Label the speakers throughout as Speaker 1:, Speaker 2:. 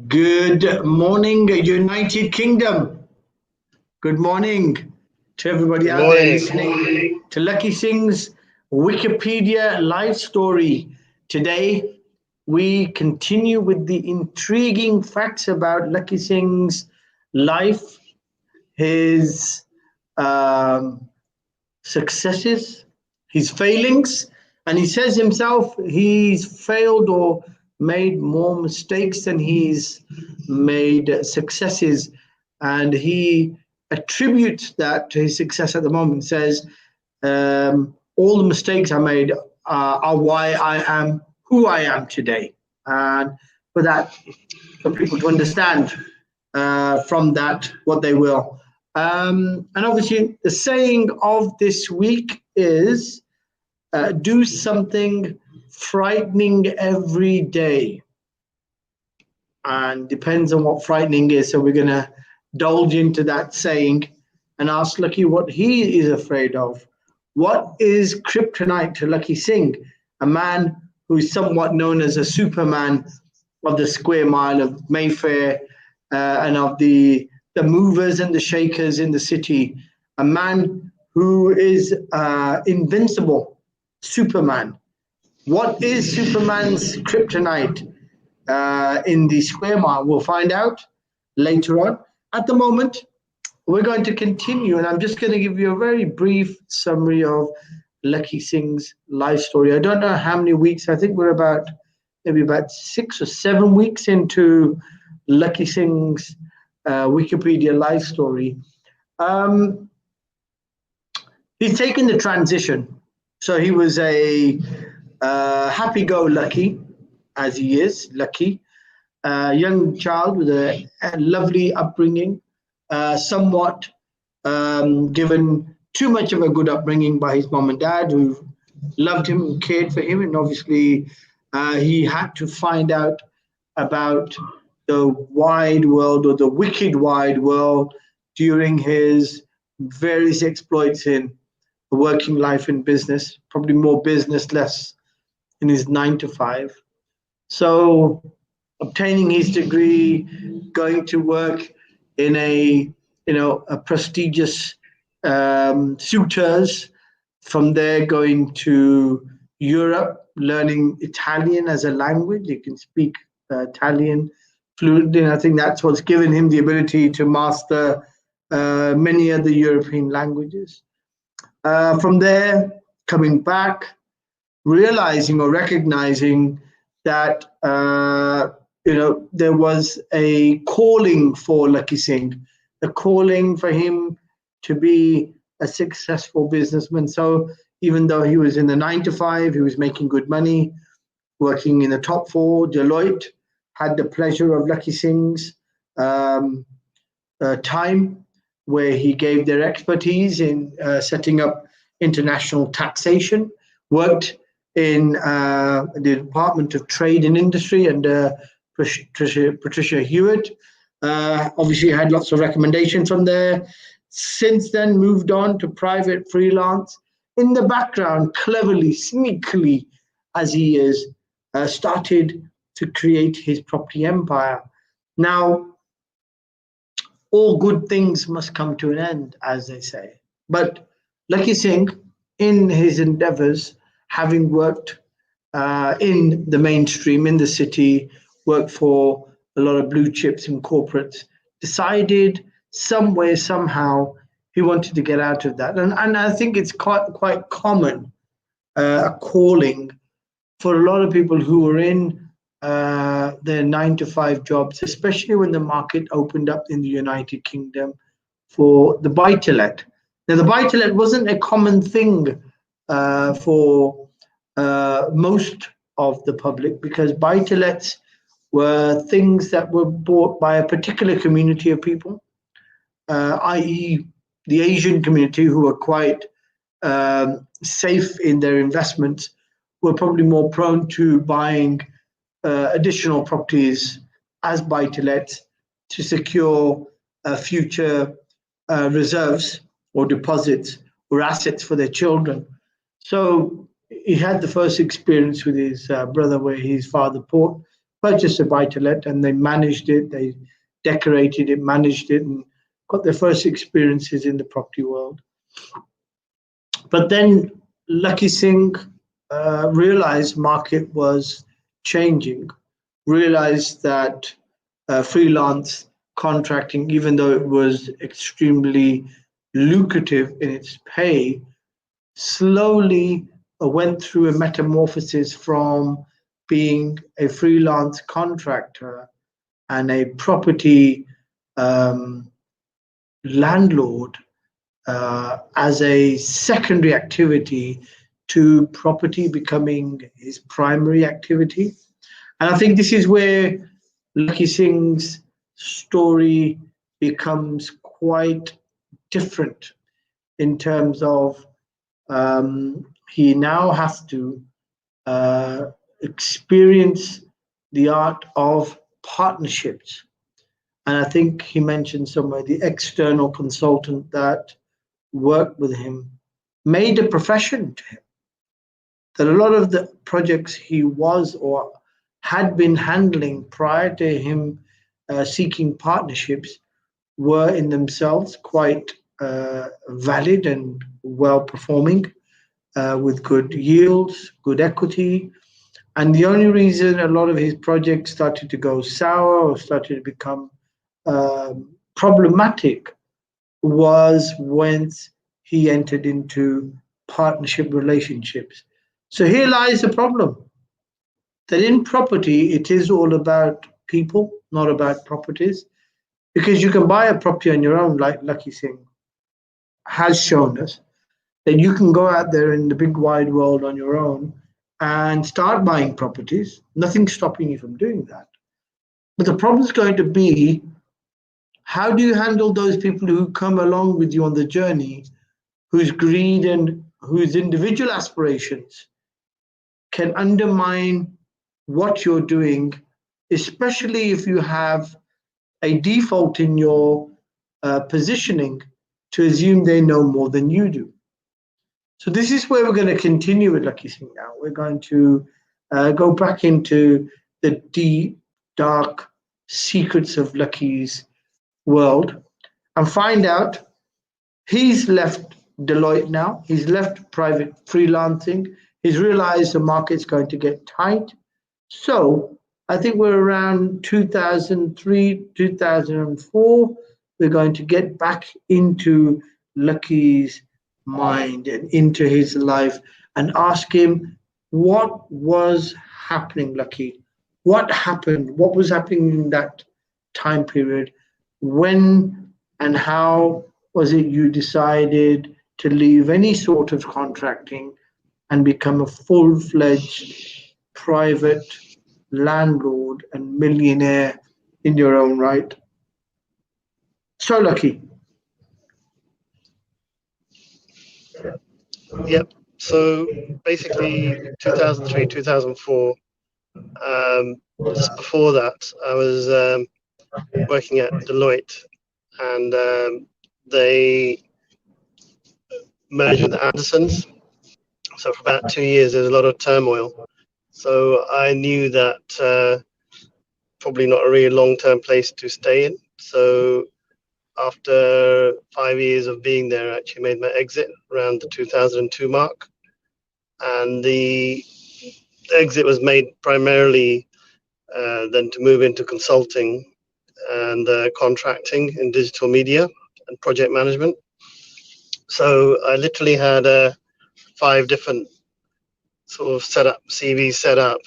Speaker 1: Good morning, United Kingdom. Good morning to everybody
Speaker 2: Good
Speaker 1: out there
Speaker 2: morning.
Speaker 1: listening to Lakhi Singh's Wikipedia life story. Today, we continue with the intriguing facts about Lakhi Singh's life, his um, successes, his failings, and he says himself he's failed or made more mistakes than he's made successes, and he attributes that to his success at the moment. Says all the mistakes I made are why I am who I am today, and for that, for people to understand from that what they will. And obviously, the saying of this week is do something frightening every day. And depends on what frightening is. So we're going to indulge into that saying and ask Lucky what he is afraid of. What is kryptonite to Lucky Singh, a man who is somewhat known as a Superman of the square mile of Mayfair and of the movers and the shakers in the city, a man who is invincible, Superman. What is Superman's kryptonite in the square mile? We'll find out later on. At the moment, we're going to continue, and I'm just going to give you a very brief summary of Lakhi Singh's life story. I don't know how many weeks. I think we're about maybe about 6 or 7 weeks into Lakhi Singh's Wikipedia life story. Um, he's taken the transition. So he was a happy-go-lucky, as he is, lucky, young child with a lovely upbringing, somewhat given too much of a good upbringing by his mom and dad, who loved him and cared for him. And obviously, he had to find out about the wide world or the wicked wide world during his various exploits in working life in business, probably more business, less in his 9 to 5. So, obtaining his degree, going to work in a prestigious suitors. From there, going to Europe, learning Italian as a language. He can speak Italian fluently, and I think that's what's given him the ability to master many other European languages. From there, coming back, realizing or recognizing that there was a calling for Lakhi Singh, a calling for him to be a successful businessman. So even though he was in the 9 to 5, he was making good money, working in the top four. Deloitte had the pleasure of Lakhi Singh's time, where he gave their expertise in setting up international taxation, worked in the Department of Trade and Industry under Patricia Hewitt. Obviously, had lots of recommendations from there. Since then, moved on to private freelance. In the background, cleverly, sneakily, as he is, started to create his property empire. Now, all good things must come to an end, as they say. But Lakhi Singh, in his endeavors, having worked in the mainstream, in the city, worked for a lot of blue chips and corporates, decided somewhere, somehow, he wanted to get out of that. And I think it's quite common, a calling for a lot of people who were in their 9 to 5 jobs, especially when the market opened up in the United Kingdom for the buy to let. Now, the buy to let wasn't a common thing for most of the public, because buy to lets were things that were bought by a particular community of people, i.e., the Asian community, who were quite safe in their investments, were probably more prone to buying additional properties as buy-to-let to secure future reserves or deposits or assets for their children. So he had the first experience with his brother, where his father purchased a buy-to-let, and they managed it, they decorated it, managed it, and got their first experiences in the property world. But then Lakhi Singh realized market was changing, realized that freelance contracting, even though it was extremely lucrative in its pay, slowly went through a metamorphosis from being a freelance contractor and a property landlord as a secondary activity to property becoming his primary activity. And I think this is where Lakhi Singh's story becomes quite different in terms of he now has to experience the art of partnerships. And I think he mentioned somewhere the external consultant that worked with him made a profession to him. That a lot of the projects he was or had been handling prior to him seeking partnerships were in themselves quite valid and well performing with good yields, good equity. And the only reason a lot of his projects started to go sour or started to become problematic was when he entered into partnership relationships. So here lies the problem, that in property, it is all about people, not about properties, because you can buy a property on your own, like Lakhi Singh has shown us, that you can go out there in the big wide world on your own and start buying properties. Nothing's stopping you from doing that. But the problem is going to be, how do you handle those people who come along with you on the journey, whose greed and whose individual aspirations can undermine what you're doing, especially if you have a default in your positioning to assume they know more than you do. So this is where we're going to continue with Lakhi Singh now. We're going to go back into the deep, dark secrets of Lakhi's world and find out. He's left Deloitte now. He's left private freelancing. He's realized the market's going to get tight. So I think we're around 2003, 2004. We're going to get back into Lakhi's mind and into his life and ask him what was happening, Lakhi. What happened? What was happening in that time period? When and how was it you decided to leave any sort of contracting and become a full-fledged private landlord and millionaire in your own right? So Lakhi.
Speaker 2: Yep. So basically, 2003, 2004. Just before that, I was working at Deloitte, and they merged with Andersons. So for about 2 years, there was a lot of turmoil. So I knew that probably not a really long-term place to stay in. So after 5 years of being there, I actually made my exit around the 2002 mark. And the exit was made primarily then to move into consulting and contracting in digital media and project management. So I literally had 5 different sort of CVs set up,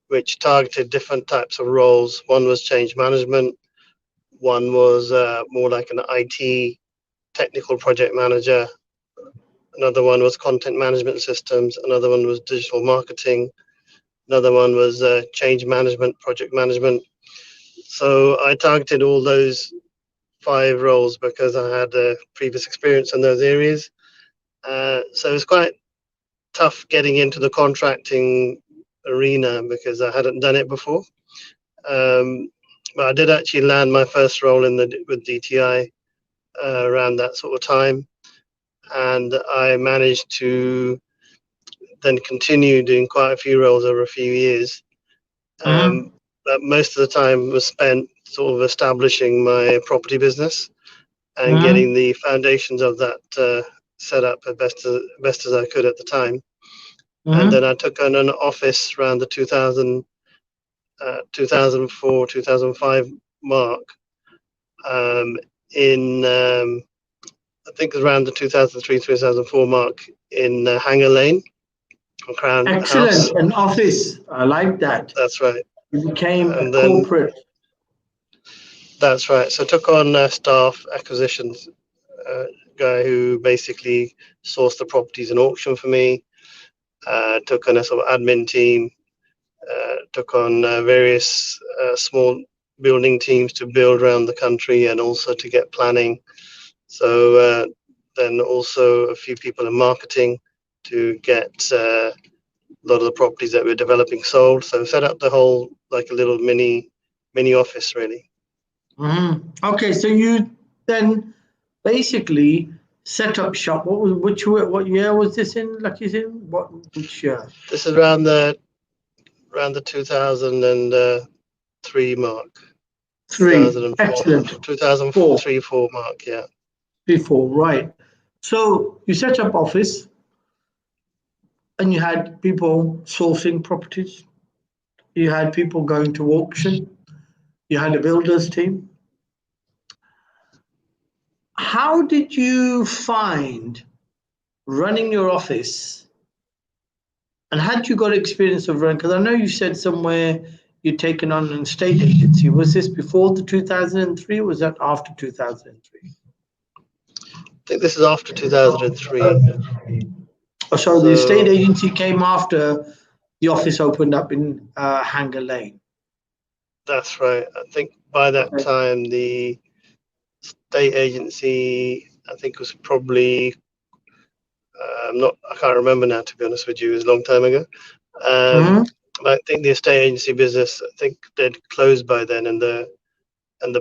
Speaker 2: which targeted different types of roles. One was change management. One was more like an IT technical project manager. Another one was content management systems. Another one was digital marketing. Another one was change management, project management. So I targeted all those 5 roles because I had previous experience in those areas. So it was quite tough getting into the contracting arena because I hadn't done it before. But I did actually land my first role with DTI around that sort of time. And I managed to then continue doing quite a few roles over a few years. most of the time was spent sort of establishing my property business and
Speaker 1: Mhm.
Speaker 2: getting the foundations of that set up as best as I could at the time. And then
Speaker 1: Mhm.
Speaker 2: I took on an office around the 2004, 2005 mark in, I think around the 2003, 2004 mark in Hanger Lane, Crown House.
Speaker 1: Excellent. An office. I like that.
Speaker 2: That's right.
Speaker 1: You became a
Speaker 2: And then
Speaker 1: corporate.
Speaker 2: that's right. So I took on staff acquisitions guy who basically sourced the properties in auction for me. Took on a sort of admin team. Took on various small building teams to build around the country and also to get planning. So then also a few people in marketing to get a lot of the properties that we're developing sold. So set up the whole like a little mini office really.
Speaker 1: Mhm. Okay, so you then basically set up shop. What year was this in? Lakhi Singh? Which year?
Speaker 2: This is around the 2003 mark,
Speaker 1: Three.
Speaker 2: 2004,
Speaker 1: Excellent. Four.
Speaker 2: 2003-4 mark. Yeah,
Speaker 1: Before, right. So you set up office and you had people sourcing properties. You had people going to auction. You had a builders team. How did you find running your office? And had you got experience of running? Because I know you said somewhere you'd taken on an estate agency. Was this before the 2003 or was that after 2003?
Speaker 2: I think this is after 2003.
Speaker 1: Oh, so the estate
Speaker 2: So
Speaker 1: agency came after the office opened up in Hanger Lane.
Speaker 2: that's right. I think by that
Speaker 1: Okay.
Speaker 2: time the state agency, I think was probably I can't remember now to be honest with you. It was a long time ago. Um,
Speaker 1: Hmm.
Speaker 2: I think the estate agency business, I think they'd closed by then, and the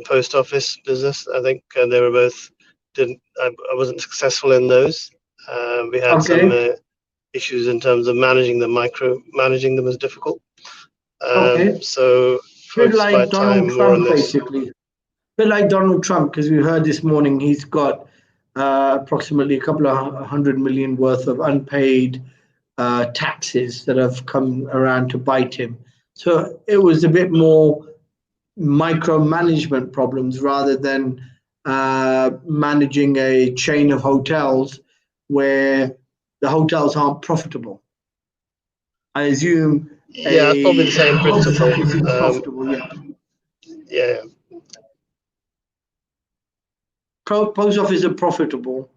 Speaker 2: post office business, I think they were both didn't. I wasn't successful in those. We had some
Speaker 1: Okay.
Speaker 2: issues in terms of managing them was difficult.
Speaker 1: Okay.
Speaker 2: So
Speaker 1: Bit
Speaker 2: focused my
Speaker 1: like
Speaker 2: time
Speaker 1: Donald
Speaker 2: more on
Speaker 1: Trump,
Speaker 2: this.
Speaker 1: basically. Bit like Donald Trump, because we heard this morning he's got approximately a couple of 100 million worth of unpaid taxes that have come around to bite him. So it was a bit more micromanagement problems rather than managing a chain of hotels where the hotels aren't profitable. I assume
Speaker 2: Yeah, probably
Speaker 1: a
Speaker 2: the same
Speaker 1: post
Speaker 2: principle.
Speaker 1: office is profitable, yeah.
Speaker 2: Yeah,
Speaker 1: Post office are profitable,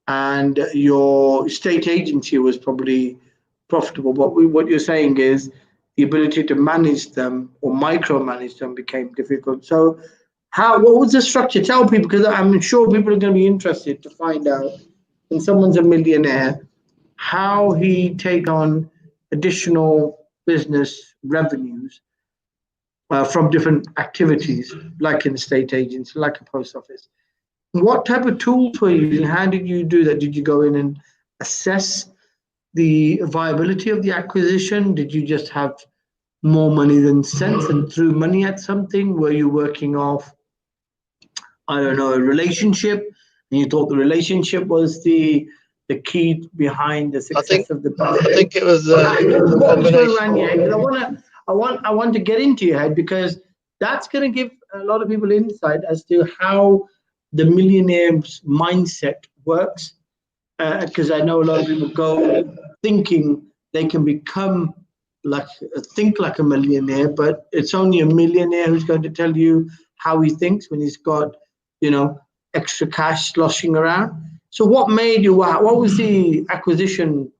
Speaker 1: and your estate agency was probably profitable. But what you're saying is the ability to manage them or micromanage them became difficult. So, what was the structure? Tell people because I'm sure people are going to be interested to find out when someone's a millionaire how he take on additional business revenues from different activities, like an estate agent, like a post office. What type of tools were you using? How did you do that? Did you go in and assess the viability of the acquisition? Did you just have more money than sense and threw money at something? Were you working off, I don't know, a relationship, and you thought the relationship was the key behind the
Speaker 2: I think
Speaker 1: success of the
Speaker 2: I
Speaker 1: business?
Speaker 2: think it was
Speaker 1: What was going
Speaker 2: combination.
Speaker 1: around your head? Because I want to get into your head because that's going to give a lot of people insight as to how the millionaire's mindset works. Because I know a lot of people go thinking they can become like think like a millionaire, but it's only a millionaire who's going to tell you how he thinks when he's got, you know, extra cash sloshing around. So what made you? What was the acquisition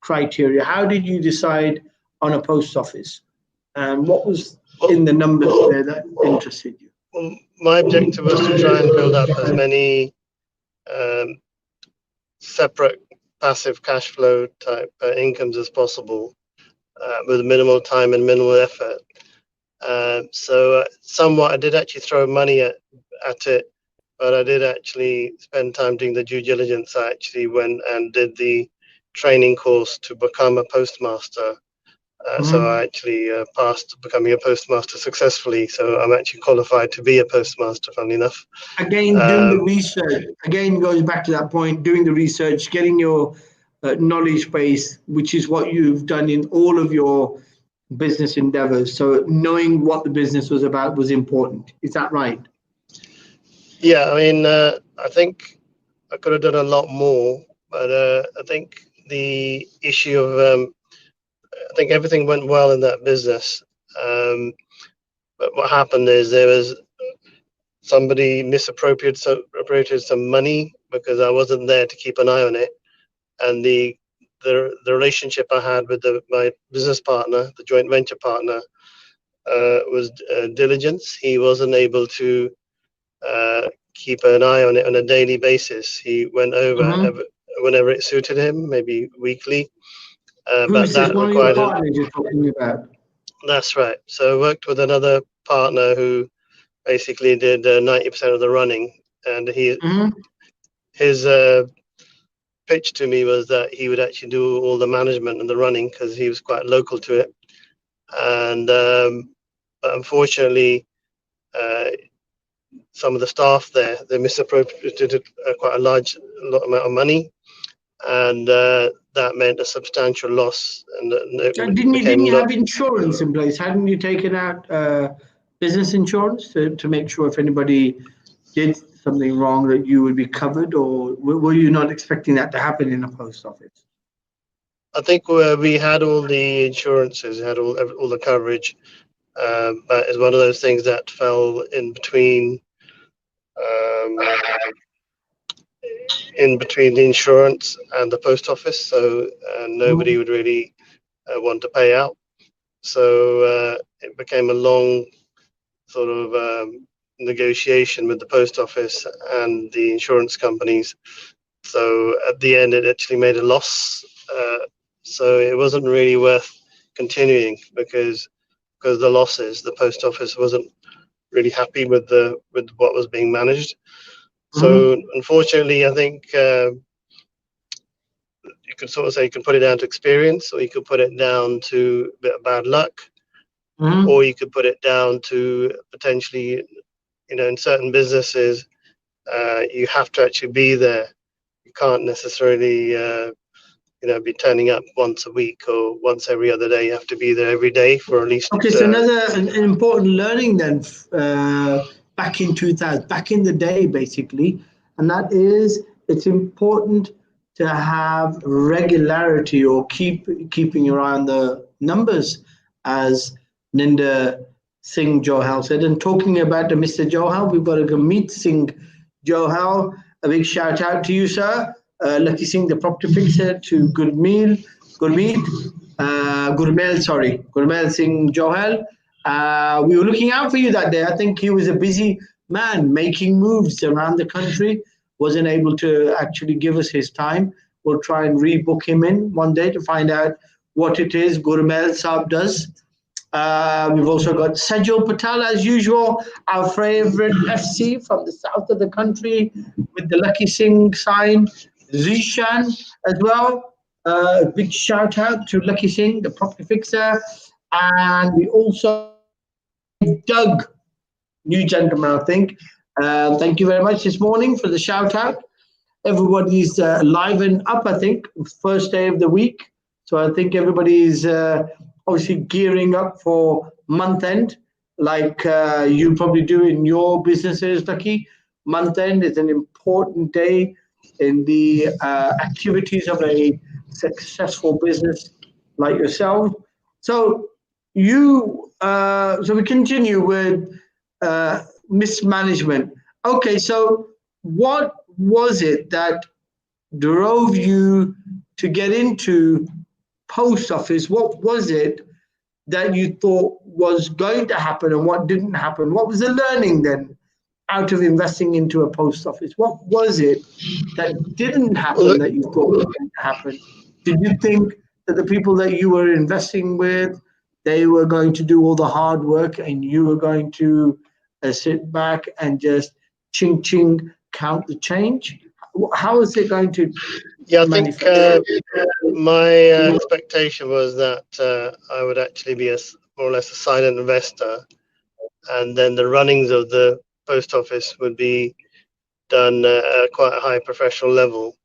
Speaker 1: criteria? How did you decide on a post office? And what was
Speaker 2: Well,
Speaker 1: in the numbers there that interested you?
Speaker 2: well, my objective was to try and build up as many um, separate passive cash flow type incomes as possible with minimal time and minimal effort. So somewhat, I did actually throw money at it, but I did actually spend time doing the due diligence. I actually went and did the training course to become a postmaster So I actually passed becoming a postmaster successfully. So I'm actually qualified to be a postmaster, funnily enough.
Speaker 1: Again, doing the research, again, goes back to that point, doing the research, getting your knowledge base, which is what you've done in all of your business endeavors. So knowing what the business was about was important. Is that right?
Speaker 2: Yeah, I mean, I think I could have done a lot more, but I think the issue of I think everything went well in that business. But what happened is there was somebody appropriated some money because I wasn't there to keep an eye on it, and the relationship I had with my business partner, the joint venture partner, was diligence. He wasn't able to keep an eye on it on a daily basis. He went over whenever it suited him, maybe weekly. But
Speaker 1: Who's this?
Speaker 2: that
Speaker 1: One of your
Speaker 2: required
Speaker 1: partners you're talking about?
Speaker 2: That's right. So I worked with another partner who basically did 90% of the running, and his pitch to me was that he would actually do all the management and the running because he was quite local to it. And but unfortunately, some of the staff there they misappropriated quite a large amount of money, and that meant a substantial loss, and it
Speaker 1: Didn't
Speaker 2: became
Speaker 1: you
Speaker 2: not.
Speaker 1: have insurance in place? Hadn't you taken out business insurance to make sure if anybody did something wrong that you would be covered, or were you not expecting that to happen in a post office?
Speaker 2: I think we had all the insurances, had all the coverage, but it's one of those things that fell in between the insurance and the post office, so nobody would really want to pay out. So it became a long sort of negotiation with the post office and the insurance companies. So at the end, it actually made a loss. So it wasn't really worth continuing because the losses, the post office wasn't really happy with what was being managed. So unfortunately, I think you could sort of say you can put it down to experience, or you could put it down to a bit of bad luck, or you could put it down to potentially, in certain businesses, you have to actually be there. You can't necessarily, be turning up once a week or once every other day. You have to be there every day for at least.
Speaker 1: Okay, so an important learning then back in 2000, back in the day, basically, and that is it's important to have regularity or keeping your eye on the numbers, as Ninda Singh Johal said. And talking about the Mr. Johal, we've got to go meet Singh Johal. A big shout out to you, sir. Lakhi Singh, the property fixer, to Gurmeet, Gurmel Singh Johal. We were looking out for you that day. I think he was a busy man making moves around the country, wasn't able to actually give us his time. We'll try and rebook him in one day to find out what it is Gurmel Saab does. We've also got Sajal Patel, as usual, our favorite FC from the south of the country with the Lakhi Singh sign. Zishan as well. Big shout out to Lakhi Singh, the property fixer. And we also Doug, new gentleman, I think. Thank you very much this morning for the shout out. Everybody's live and up, I think, first day of the week. So I think everybody's obviously gearing up for month end, like you probably do in your businesses, Lakhi. Month end is an important day in the activities of a successful business like yourself. So so we continue with mismanagement. Okay, so what was it that drove you to get into post office? What was it that you thought was going to happen and what didn't happen? What was the learning then out of investing into a post office? What was it that didn't happen that you thought was going to happen? Did you think that the people that you were investing with, they were going to do all the hard work and you were going to sit back and just ching ching count the change? How is it going to
Speaker 2: Yeah, I think
Speaker 1: manufacturer?
Speaker 2: my expectation was that I would actually be more or less a silent investor, and then the runnings of the post office would be done at quite a high professional level,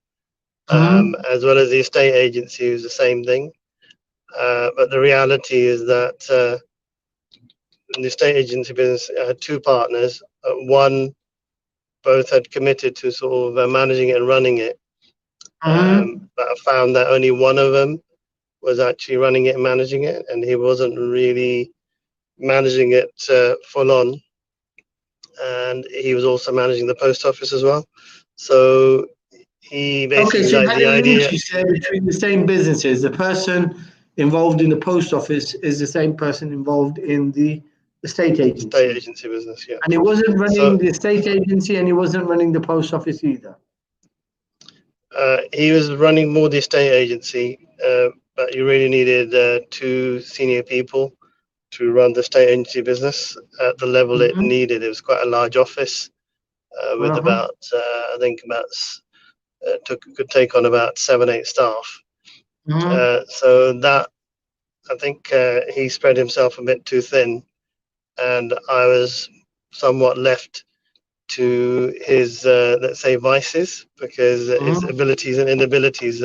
Speaker 1: Mhm.
Speaker 2: as well as the estate agency is the same thing. But the reality is that in the estate agency business, I had two partners. One, both had committed to sort of managing it and running it.
Speaker 1: Mhm.
Speaker 2: But I found that only one of them was actually running it and managing it, and he wasn't really managing it full on. And he was also managing the post office as well. So he
Speaker 1: Okay,
Speaker 2: basically
Speaker 1: so you
Speaker 2: liked
Speaker 1: had
Speaker 2: the
Speaker 1: a
Speaker 2: idea.
Speaker 1: linkage there between the same businesses. The person involved in the post office is the same person involved in the estate
Speaker 2: Estate
Speaker 1: agency.
Speaker 2: agency business, yeah.
Speaker 1: And he wasn't running
Speaker 2: So
Speaker 1: the estate agency and he wasn't running the post office either.
Speaker 2: he was running more the estate agency, but you really needed two senior people to run the estate agency business at the level it
Speaker 1: Mhm.
Speaker 2: needed. It was quite a large office with
Speaker 1: Uh-huh.
Speaker 2: about, I think, could take on about 7, 8 staff.
Speaker 1: Mhm.
Speaker 2: So that I think he spread himself a bit too thin, and I was somewhat left to his, let's say, vices, because his
Speaker 1: Mhm.
Speaker 2: abilities and inabilities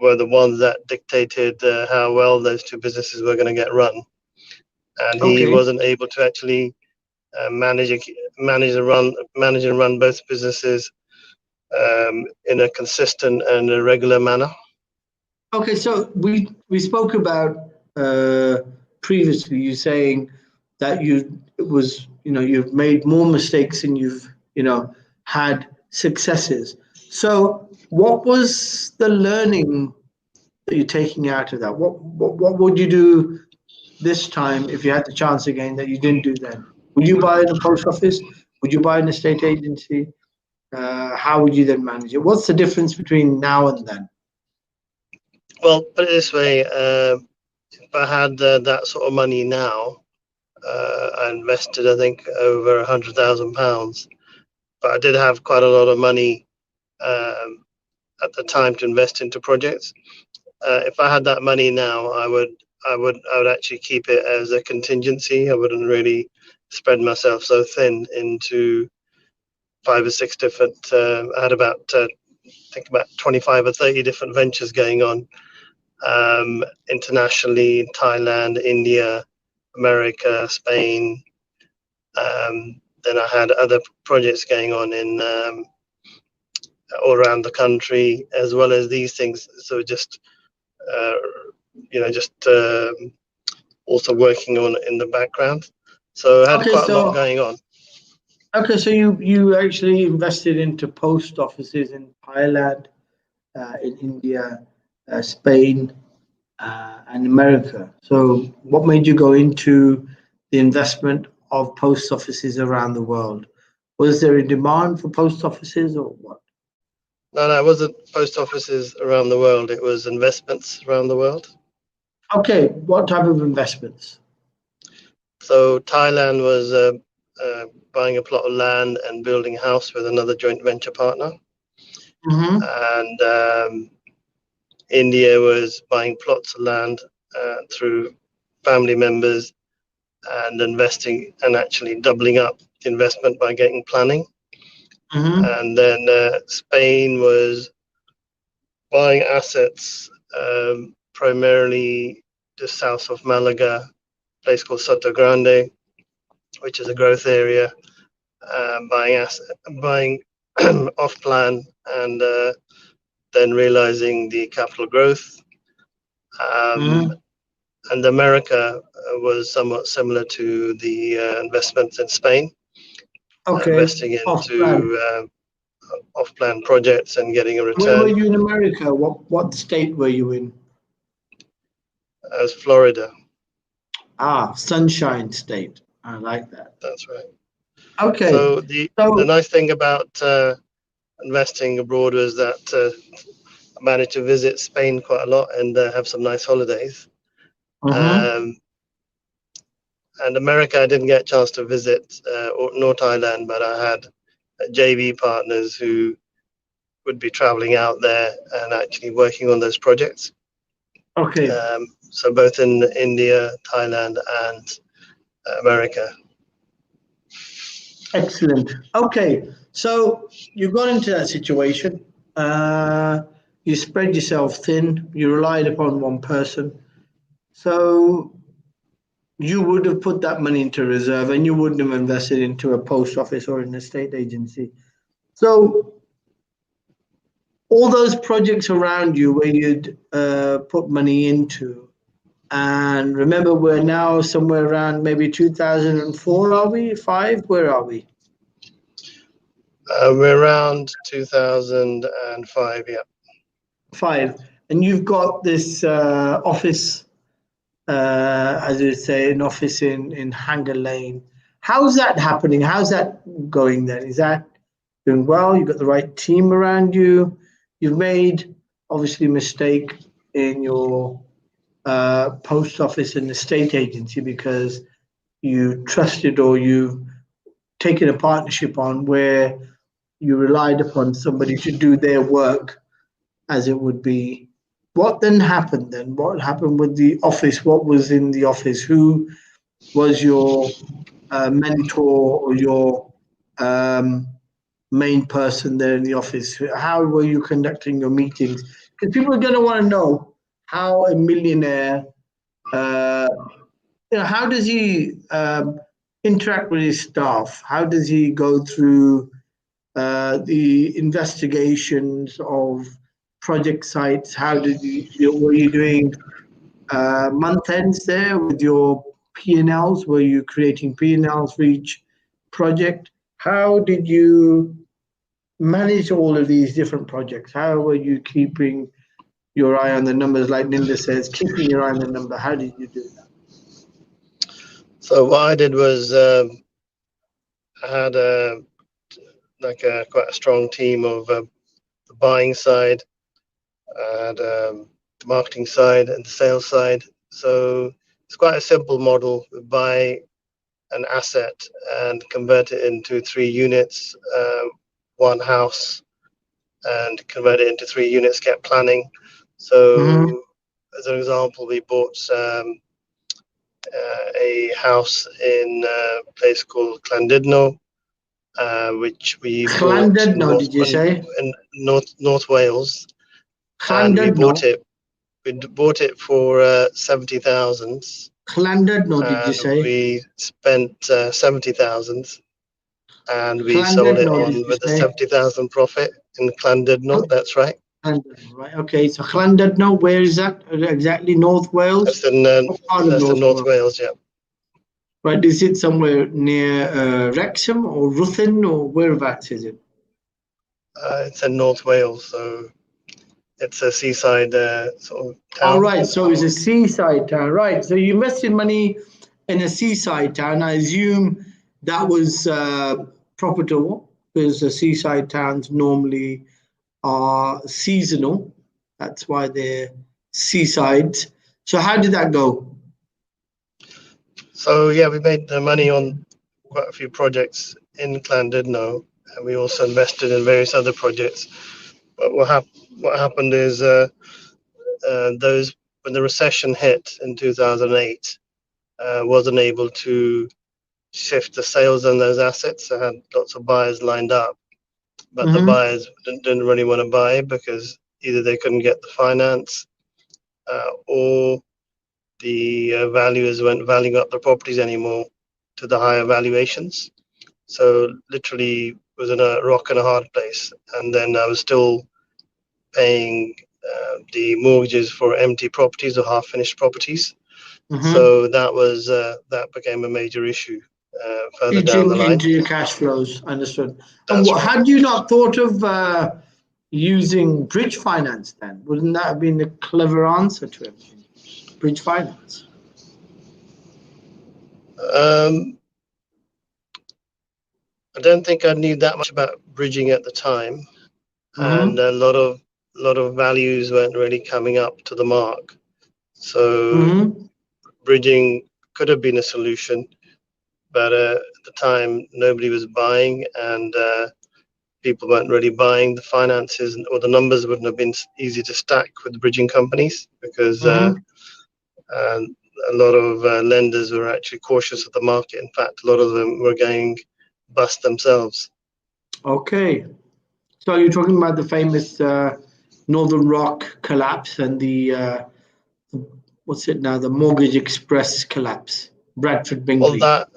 Speaker 2: were the ones that dictated how well those two businesses were going to get run. And he
Speaker 1: Okay.
Speaker 2: wasn't able to actually manage and run both businesses in a consistent and a regular manner.
Speaker 1: Okay, so we spoke about uh, previously you saying that you've made more mistakes than you've had successes. So what was the learning that you're taking out of that? What would you do this time if you had the chance again that you didn't do then? Would you buy in a post office? Would you buy an estate agency? How would you then manage it? What's the difference between now and then?
Speaker 2: Well, put it this way: if I had that sort of money now, I invested, I think, over £100,000. But I did have quite a lot of money um, at the time to invest into projects. If I had that money now, I would actually keep it as a contingency. I wouldn't really spread myself so thin into 5 or 6 different. I had about I think about 25 or 30 different ventures going on internationally: Thailand, India, America, Spain. Then I had other projects going on in all around the country, as well as these things. So just uh, just also working on in the background. So I had
Speaker 1: Okay,
Speaker 2: quite a lot
Speaker 1: so
Speaker 2: going on.
Speaker 1: you actually invested into post offices in Thailand, in India, Spain, and America. So what made you go into the investment of post offices around the world? Was there a demand for post offices or what?
Speaker 2: No, no, it wasn't post offices around the world. It was investments around the world.
Speaker 1: Okay, what type of investments?
Speaker 2: So Thailand was buying a plot of land and building a house with another joint venture partner,
Speaker 1: Mm-hmm.
Speaker 2: and India was buying plots of land through family members and investing and actually doubling up the investment by getting planning.
Speaker 1: Mm-hmm.
Speaker 2: And then Spain was buying assets primarily just south of Malaga, a place called Soto Grande, which is a growth area, buying off plan, and then realizing the capital growth. Um,
Speaker 1: Mm-hmm.
Speaker 2: and America was somewhat similar to the investments in Spain,
Speaker 1: Okay,
Speaker 2: investing
Speaker 1: off plan.
Speaker 2: into off-plan projects and getting a
Speaker 1: Where were
Speaker 2: return.
Speaker 1: you in America? What state were you in?
Speaker 2: As Florida,
Speaker 1: Ah, Sunshine State. I like that.
Speaker 2: that's right.
Speaker 1: Okay,
Speaker 2: So the
Speaker 1: so
Speaker 2: nice thing about investing abroad was that I managed to visit Spain quite a lot and have some nice holidays.
Speaker 1: mhm.
Speaker 2: Um, and America, I didn't get a chance to visit, nor Thailand, but I had JV partners who would be traveling out there and actually working on those projects.
Speaker 1: Okay.
Speaker 2: So both in India, Thailand, and America.
Speaker 1: Excellent. Okay. So you got into that situation. You spread yourself thin. You relied upon one person. So you would have put that money into reserve and you wouldn't have invested into a post office or an estate agency. So all those projects around you where you'd put money into, and remember we're now somewhere around maybe 2004, are we? Five? Where are we?
Speaker 2: We're around 2005, yeah.
Speaker 1: Five. And you've got this office, as you say, an office in Hanger Lane. How's that happening? How's that going then? Is that doing well? You've got the right team around you. You've made obviously a mistake in your post office and estate agency because you trusted or you've taken a partnership on where you relied upon somebody to do their work as it would be. What then happened then? What happened with the office? What was in the office? Who was your mentor or your main person there in the office? How were you conducting your meetings? Because people are going to want to know how a millionaire, how does he interact with his staff? How does he go through the investigations of project sites? How did were you doing month ends there with your P&Ls? Were you creating P&Ls for each project? How did you manage all of these different projects? How were you keeping your eye on the numbers, like Ninda says, keeping your eye on the number? How did you do that?
Speaker 2: So what I did was I had quite a strong team of the buying side, and the marketing side, and the sales side. So it's quite a simple model. We buy an asset and convert it into 3 units, one house, and convert it into 3 units, get planning. So as an example, we bought a house in a place called Llandudno, which we
Speaker 1: Llandudno, did you say?
Speaker 2: in North Wales, and we
Speaker 1: Llandudno.
Speaker 2: bought it for 70,000.
Speaker 1: Llandudno, did you
Speaker 2: And
Speaker 1: say?
Speaker 2: we spent 70,000, and we sold it
Speaker 1: Llandudno, did
Speaker 2: on
Speaker 1: you
Speaker 2: with a
Speaker 1: say?
Speaker 2: 70,000 profit in Llandudno. That's right.
Speaker 1: Llandudno, right. Okay, so Llandudno, where is that exactly? North Wales? What part of
Speaker 2: North Wales, yeah.
Speaker 1: Right, is it somewhere near Wrexham or Ruthin or whereabouts is it?
Speaker 2: It's in North Wales, so it's a seaside sort of town.
Speaker 1: All right, so it's a seaside town, right? So you invested money in a seaside town. I assume that was profitable because the seaside towns normally are seasonal. That's why they're seasides. So how did that go?
Speaker 2: So yeah, we made the money on quite a few projects in Llandudno, and we also invested in various other projects. But what happened is those when the recession hit in 2008, wasn't able to shift the sales on those assets. I had lots of buyers lined up, but the buyers didn't really want to buy because either they couldn't get the finance, or the valuers weren't valuing up the properties anymore to the higher valuations. So literally was in a rock and a hard place. And then I was still paying the mortgages for empty properties or half finished properties. So that became a major issue further down the line.
Speaker 1: Into your cash flows, understood.
Speaker 2: That's right.
Speaker 1: Had you not thought of using bridge finance then? Wouldn't that have been a clever answer to everything? Bridge finance.
Speaker 2: I don't think I knew that much about bridging at the time, and a lot of values weren't really coming up to the mark. So bridging could have been a solution, but at the time nobody was buying, and people weren't really buying the finances, or the numbers wouldn't have been easy to stack with the bridging companies, because a lot of lenders were actually cautious of the market. In fact, a lot of them were going bust themselves.
Speaker 1: Okay. So you're talking about the famous Northern Rock collapse and the what's it now? The Mortgage Express collapse, Bradford
Speaker 2: Well,
Speaker 1: Bingley.
Speaker 2: that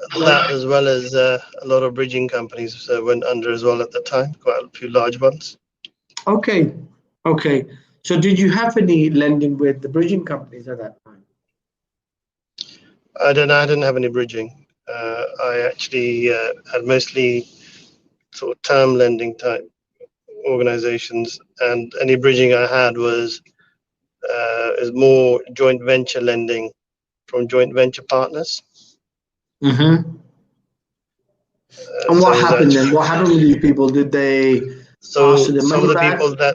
Speaker 2: as well as a lot of bridging companies went under as well at the time, quite a few large ones.
Speaker 1: Okay. Okay. So did you have any lending with the bridging companies at that time?
Speaker 2: I didn't have any bridging. I actually had mostly sort of term lending type organizations, and any bridging I had was is more joint venture lending from joint venture partners.
Speaker 1: Mm-hmm. And
Speaker 2: So
Speaker 1: what
Speaker 2: it was
Speaker 1: happened then?
Speaker 2: actually,
Speaker 1: What happened with these people? Did they ask for
Speaker 2: so
Speaker 1: the
Speaker 2: some
Speaker 1: money
Speaker 2: of the
Speaker 1: back?
Speaker 2: people that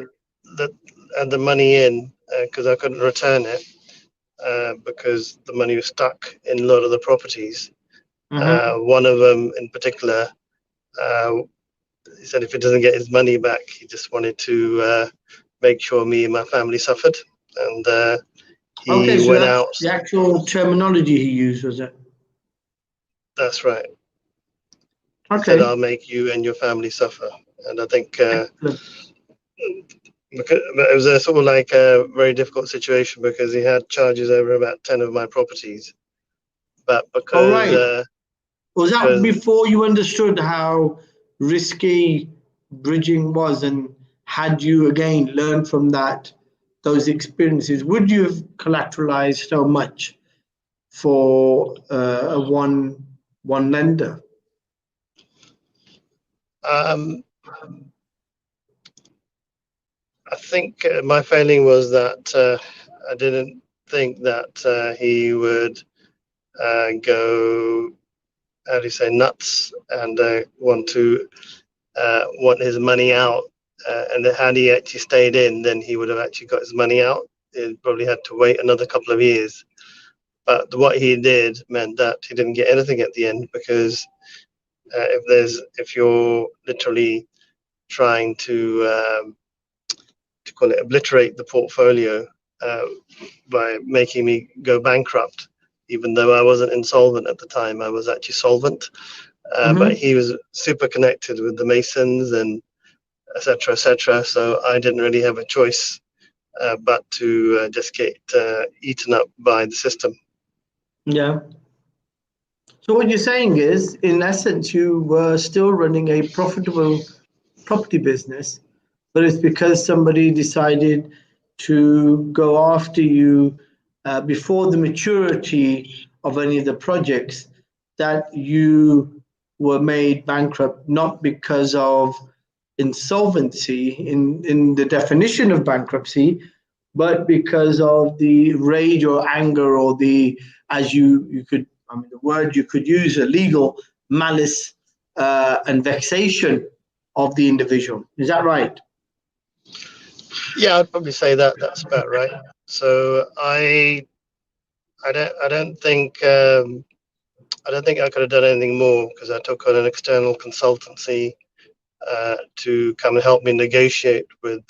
Speaker 2: had the money in, because I couldn't return it, because the money was stuck in a lot of the properties.
Speaker 1: Mm-hmm.
Speaker 2: One of them in particular, he said if he doesn't get his money back, he just wanted to make sure me and my family suffered. And
Speaker 1: Okay,
Speaker 2: he
Speaker 1: so
Speaker 2: went
Speaker 1: that's
Speaker 2: out.
Speaker 1: the actual terminology he used, was it?
Speaker 2: That's right. He said,
Speaker 1: Okay.
Speaker 2: "I'll make you and your family suffer." And I think
Speaker 1: Excellent.
Speaker 2: because it was a sort of like a very difficult situation, because he had charges over about 10 of my properties. But
Speaker 1: All right. Was that
Speaker 2: because
Speaker 1: before you understood how risky bridging was, and had you again learned from those experiences, would you have collateralized so much for a one lender?
Speaker 2: um, I think my failing was that I didn't think that he would go, how do you say, nuts, and want his money out. And had he actually stayed in, then he would have actually got his money out. He probably had to wait another couple of years. But what he did meant that he didn't get anything at the end, because if you're literally trying to call it obliterate the portfolio uh, by making me go bankrupt, even though I wasn't insolvent at the time, I was actually solvent. But
Speaker 1: Mm-hmm.
Speaker 2: he was super connected with the Masons and etc. etc. So I didn't really have a choice but to just get eaten up by the system.
Speaker 1: Yeah. So what you're saying is, in essence, you were still running a profitable property business, but it's because somebody decided to go after you before the maturity of any of the projects that you were made bankrupt, not because of insolvency in the definition of bankruptcy, but because of the rage or anger or the, as you could, I mean, the word you could use, a legal malice and vexation of the individual. Is that right?
Speaker 2: Yeah, I'd probably say that that's about right. So I don't think I don't think I could have done anything more, because I took on an external consultancy to come and help me negotiate with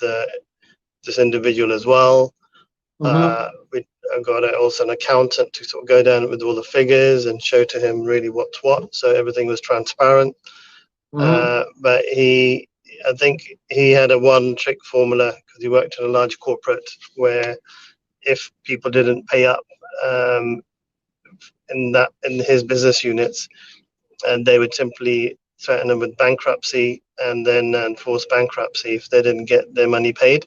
Speaker 2: this individual as well.
Speaker 1: Mm-hmm.
Speaker 2: I got also an accountant to sort of go down with all the figures and show to him really what's what, so everything was transparent.
Speaker 1: Mm-hmm.
Speaker 2: But I think he had a one trick formula, because he worked in a large corporate where if people didn't pay up um, in his business units, and they would simply threaten them with bankruptcy and then enforce bankruptcy if they didn't get their money paid.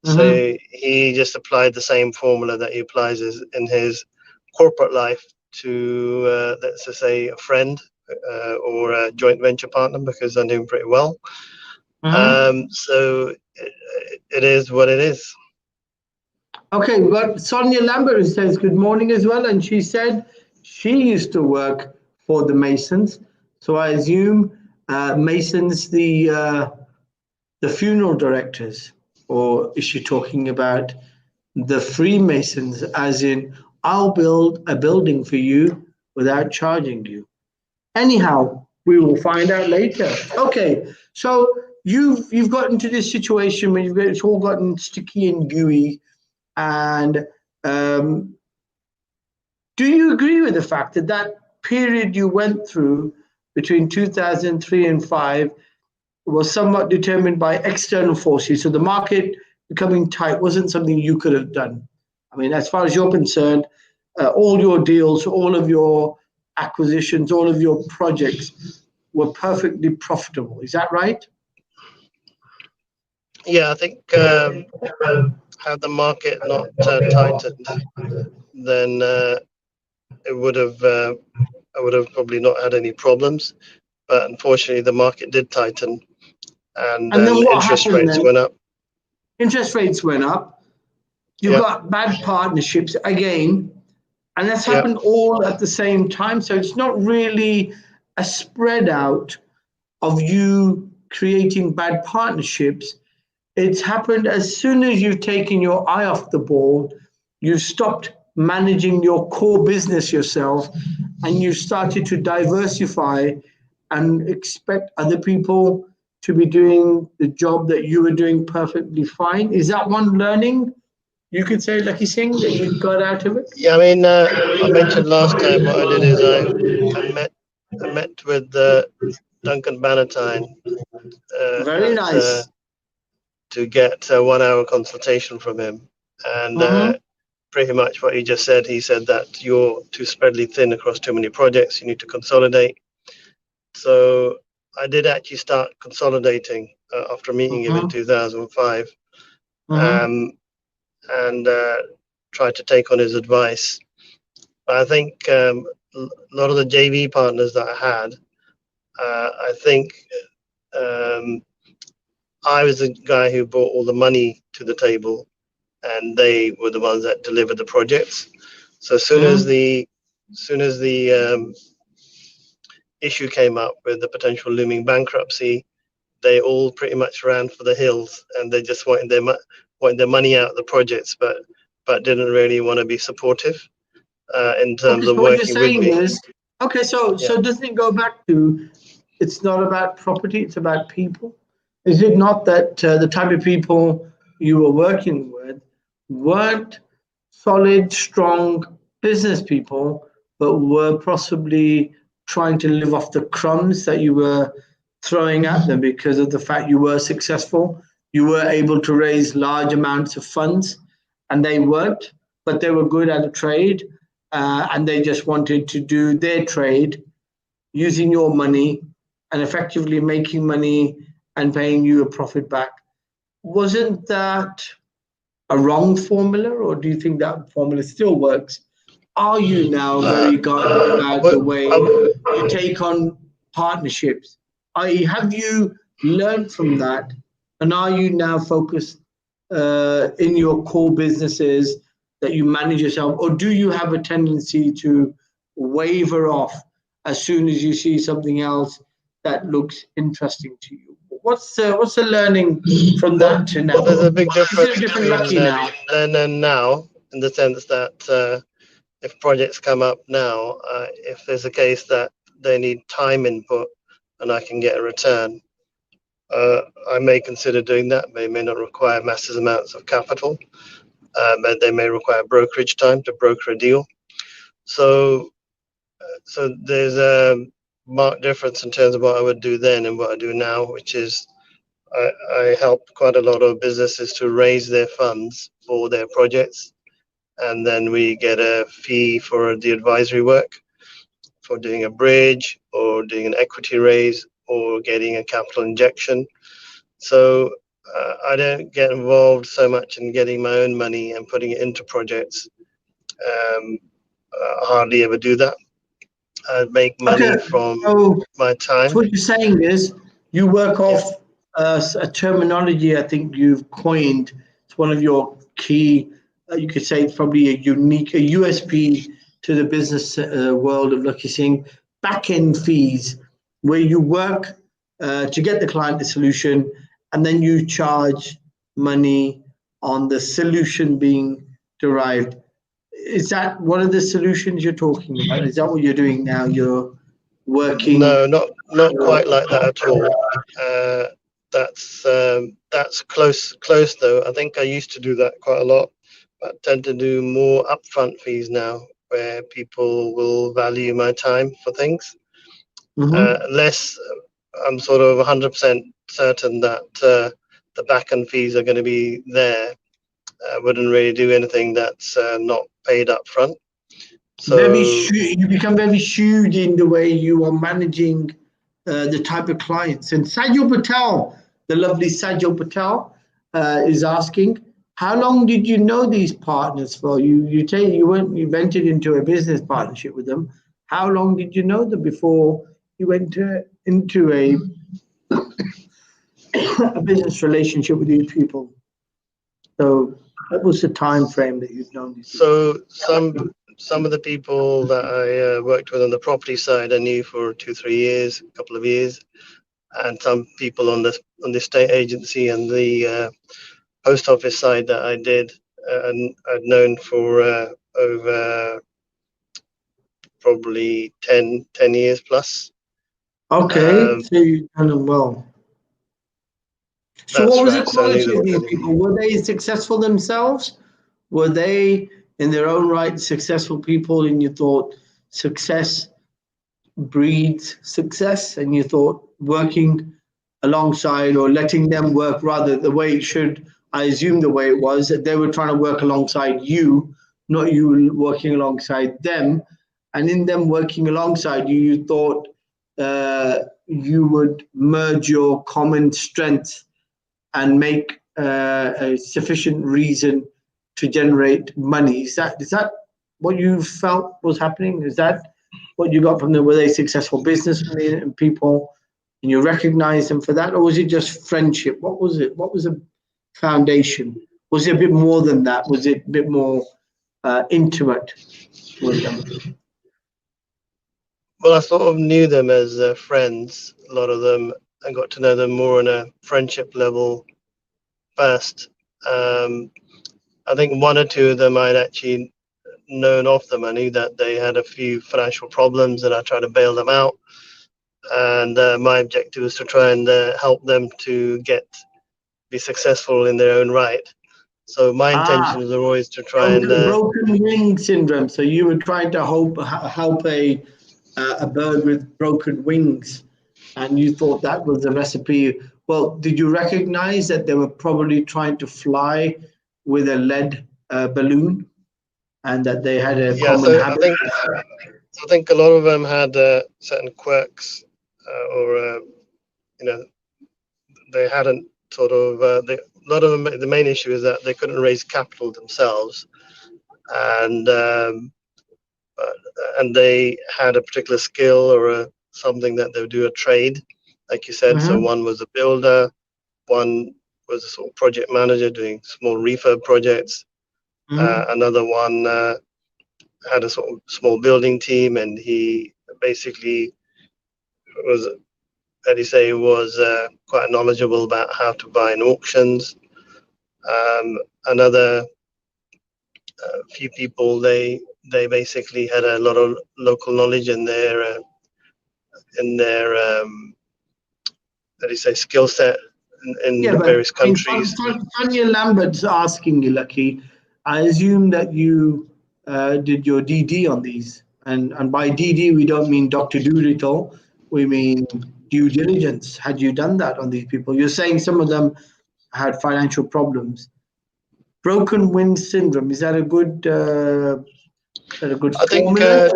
Speaker 1: Mm-hmm.
Speaker 2: So he just applied the same formula that he applies in his corporate life to, let's just say, a friend or a joint venture partner, because I knew him pretty well.
Speaker 1: Mm-hmm.
Speaker 2: So it is what it is.
Speaker 1: Okay, we've got Sonia Lambert who says good morning as well, and she said she used to work for the Masons. So I assume Masons, the funeral directors, or is she talking about the Freemasons, as in I'll build a building for you without charging you? Anyhow, We will find out later. Okay, so you've got into this situation where it's all gotten sticky and gooey, and do you agree with the fact that that period you went through between 2003 and 5 was somewhat determined by external forces? So the market becoming tight wasn't something you could have done. I mean, as far as you're concerned, all your deals, all of your acquisitions, all of your projects were perfectly profitable. Is that right?
Speaker 2: Yeah, I think had the market not tightened, then it would have I would have probably not had any problems. But unfortunately, the market did tighten, and
Speaker 1: And
Speaker 2: then
Speaker 1: then what
Speaker 2: interest
Speaker 1: happened
Speaker 2: rates
Speaker 1: then?
Speaker 2: went up.
Speaker 1: Interest rates went up. You
Speaker 2: Yeah,
Speaker 1: got bad partnerships again, and that's
Speaker 2: yeah.
Speaker 1: happened all at the same time. So it's not really a spread out of you creating bad partnerships. It's happened as soon as you've taken your eye off the ball, you've stopped managing your core business yourself, and you started to diversify and expect other people to be doing the job that you were doing perfectly fine. Is that one learning you could say, Lakhi Singh, that you got out of it?
Speaker 2: Yeah, I mean, I mentioned last time what I did is I met with Duncan Bannatyne
Speaker 1: Very nice.
Speaker 2: to get a 1 hour consultation from him, and
Speaker 1: Mm-hmm.
Speaker 2: pretty much what he just said. He said that you're too spreadly thin across too many projects. You need to consolidate. So I did actually start consolidating after meeting him in
Speaker 1: Mm-hmm.
Speaker 2: 2005,
Speaker 1: Mm-hmm.
Speaker 2: um, and tried to take on his advice. But I think a lot of the JV partners that I had, I think um, I was the guy who brought all the money to the table, and they were the ones that delivered the projects. So as soon as the issue came up with the potential looming bankruptcy, they all pretty much ran for the hills, and they just wanted their money out of the projects, but didn't really want to be supportive in
Speaker 1: Okay,
Speaker 2: terms of
Speaker 1: so what you're
Speaker 2: working with
Speaker 1: saying
Speaker 2: me.
Speaker 1: is, okay, so
Speaker 2: Yeah.
Speaker 1: so doesn't it go back to it's not about property, it's about people? Is it not that the type of people you were working with weren't solid, strong business people, but were possibly trying to live off the crumbs that you were throwing at them because of the fact you were successful? You were able to raise large amounts of funds, and they weren't, but they were good at a trade, and they just wanted to do their trade using your money and effectively making money and paying you a profit back. Wasn't that a wrong formula, or do you think that formula still works? Are you now
Speaker 2: Uh,
Speaker 1: very guarded about the
Speaker 2: but
Speaker 1: way
Speaker 2: I,
Speaker 1: you take on partnerships? Have you learned from that, and are you now focused in your core businesses that you manage yourself, or do you have a tendency to waver off as soon as you see something else that looks interesting to you? What's the learning from
Speaker 2: well,
Speaker 1: that to now?
Speaker 2: well, there's a big
Speaker 1: Is it a
Speaker 2: difference
Speaker 1: different
Speaker 2: between
Speaker 1: Lucky now?
Speaker 2: then and now, in the sense that if projects come up now, if there's a case that they need time input and I can get a return, uh, I may consider doing that. They may not require massive amounts of capital, but they may require brokerage time to broker a deal. So, so there's a marked difference in terms of what I would do then and what I do now, which is I help quite a lot of businesses to raise their funds for their projects, and then we get a fee for the advisory work, for doing a bridge or doing an equity raise or getting a capital injection. So I don't get involved so much in getting my own money and putting it into projects. Hardly ever do that. I make
Speaker 1: Okay,
Speaker 2: money from
Speaker 1: so
Speaker 2: my
Speaker 1: so
Speaker 2: time.
Speaker 1: what you're saying is you work
Speaker 2: Yeah.
Speaker 1: off a terminology I think you've coined. It's one of your key, you could say it's probably a USP to the business world of Lucky Singh, back-end fees, where you work to get the client the solution, and then you charge money on the solution being derived. Is that one of the solutions you're talking about? Is that what you're doing now? You're working
Speaker 2: No, not not quite like that at all. That's close though. I think I used to do that quite a lot, but tend to do more upfront fees now, where people will value my time for things. Less, I'm sort of 100% certain that the back end fees are going to be there. I wouldn't really do anything that's not paid up front. So
Speaker 1: you become very shrewd in the way you are managing the type of clients. And Sajal Patel, the lovely Sajal Patel, is asking, how long did you know these partners for? You say you entered into a business partnership with them. How long did you know them before you went into a business relationship with these people? So what was the time frame that you've known these people?
Speaker 2: So some of the people that I worked with on the property side I knew for 2-3 years, a couple of years, and some people on the estate agency and the post office side that I did, and I'd known for over probably 10 years plus.
Speaker 1: Okay, so you've done them well. So what
Speaker 2: That's
Speaker 1: was the
Speaker 2: right. So I knew
Speaker 1: quality
Speaker 2: them
Speaker 1: of these
Speaker 2: really.
Speaker 1: people? Were they successful themselves? Were they in their own right successful people and you thought success breeds success and you thought working alongside or letting them work rather the way it should, I assume the way it was, that they were trying to work alongside you, not you working alongside them. And in them working alongside you, you thought you would merge your common strengths and make a sufficient reason to generate money. Is that what you felt was happening? Is that what you got from them? Were they successful businessmen and people, and you recognize them for that, or was it just friendship? What was it? What was the foundation? Was it a bit more than that? Was it a bit more intimate with them?
Speaker 2: Well, I sort of knew them as friends. A lot of them, I got to know them more on a friendship level first. I think one or two of them I'd actually known of them. I knew that they had a few financial problems, and I tried to bail them out. And my objective was to try and help them to be successful in their own right. So my
Speaker 1: Ah,
Speaker 2: intentions are always to try and
Speaker 1: broken wing syndrome. So you were trying to help a bird with broken wings, and you thought that was the recipe. Well, did you recognize that they were probably trying to fly with a lead balloon, and that they had a
Speaker 2: yeah.
Speaker 1: common
Speaker 2: So
Speaker 1: habit?
Speaker 2: I think a lot of them had certain quirks, or you know, they hadn't sort of. A lot of them. The main issue is that they couldn't raise capital themselves, and they had a particular skill or something that they would do, a trade, like you said. So
Speaker 1: Mhm,
Speaker 2: one was a builder, one was a sort of project manager doing small refurb projects.
Speaker 1: mhm.
Speaker 2: Another one had a sort of small building team, and he basically was, as you say, was quite knowledgeable about how to buy in auctions. Another few people, they basically had a lot of local knowledge in their how do you say, skill set in
Speaker 1: Yeah,
Speaker 2: the
Speaker 1: but
Speaker 2: various
Speaker 1: I mean,
Speaker 2: countries.
Speaker 1: Tanya Lambert's asking you, Lucky. I assume that you did your DD on these, and by DD we don't mean Dr. Doolittle. We mean due diligence. Had you done that on these people? You're saying some of them had financial problems. Broken wind syndrome. Is that a good
Speaker 2: I think
Speaker 1: formula?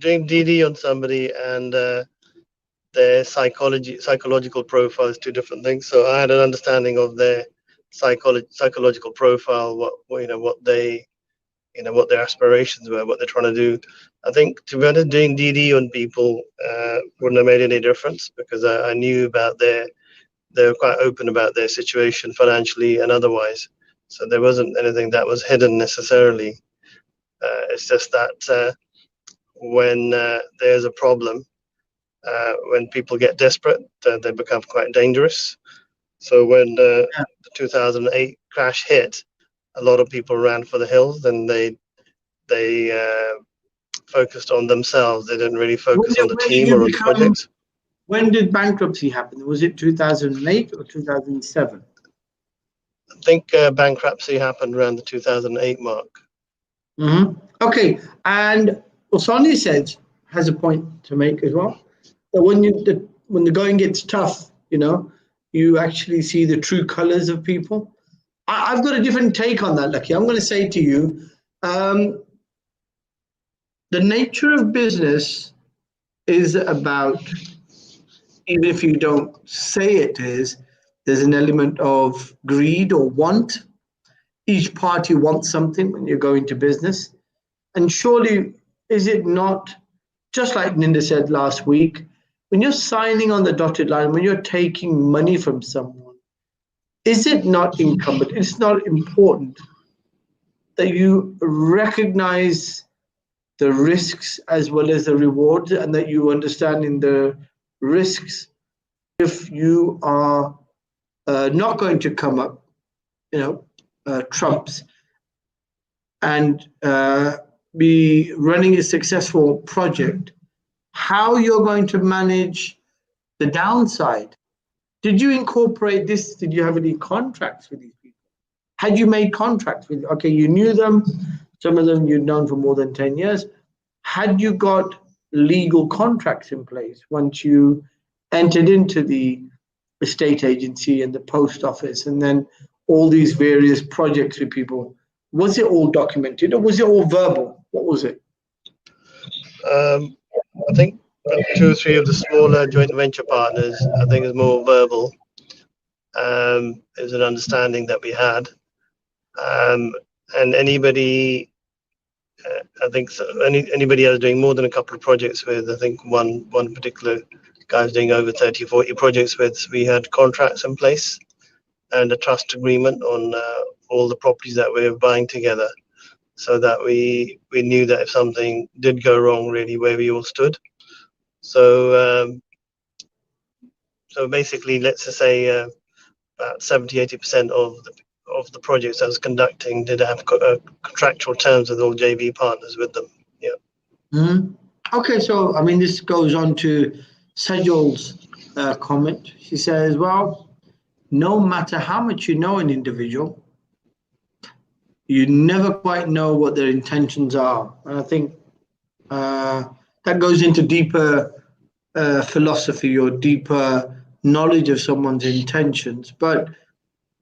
Speaker 2: doing DD on somebody and their psychological profile is two different things. So I had an understanding of their psychological profile, what they, what their aspirations were, what they're trying to do. I think, to be honest, doing DD on people wouldn't have made any difference, because I knew about they were quite open about their situation financially and otherwise. So there wasn't anything that was hidden necessarily. It's just that when there's a problem, when people get desperate, they become quite dangerous. So when the 2008 crash hit, a lot of people ran for the hills, and they focused on themselves. They didn't really focus on the
Speaker 1: When did
Speaker 2: team
Speaker 1: you
Speaker 2: or on the
Speaker 1: become?
Speaker 2: projects.
Speaker 1: When did bankruptcy happen? Was it 2008 or 2007?
Speaker 2: I think bankruptcy happened around the 2008 mark.
Speaker 1: Okay, and Osani says has a point to make as well. That when the going gets tough, you actually see the true colors of people. I've got a different take on that, Lakhi. I'm going to say to you, the nature of business is about, even if you don't say it is, there's an element of greed or want. Each party wants something when you're going to business. And surely, is it not, just like Ninda said last week, when you're signing on the dotted line, when you're taking money from someone, is it not incumbent? It's not important that you recognize the risks as well as the rewards, and that you understand in the risks, if you are not going to come up, trumps and be running a successful project, how you're going to manage the downside. Did you incorporate this? Did you have any contracts with these people? Had you made contracts with, okay, you knew them, some of them you'd known for more than 10 years. Had you got legal contracts in place once you entered into the estate agency and the post office and then all these various projects with people? Was it all documented or was it all verbal? What was it?
Speaker 2: I think for 2 or 3 of the smaller joint venture partners, I think it's more verbal. It was an understanding that we had. And anybody, I think anybody else doing more than a couple of projects with, I think one particular guy's doing over 30, 40 projects with, we had contracts in place and a trust agreement on all the properties that we were buying together, so that we knew that if something did go wrong, really where we all stood. So basically, let's just say about 70-80% of the projects I was conducting did have contractual terms with all JV partners with them. Yeah.
Speaker 1: Okay, so I mean, this goes on to Sejol's comment. She says, well, no matter how much you know an individual, you never quite know what their intentions are. And I think that goes into deeper philosophy or deeper knowledge of someone's intentions. But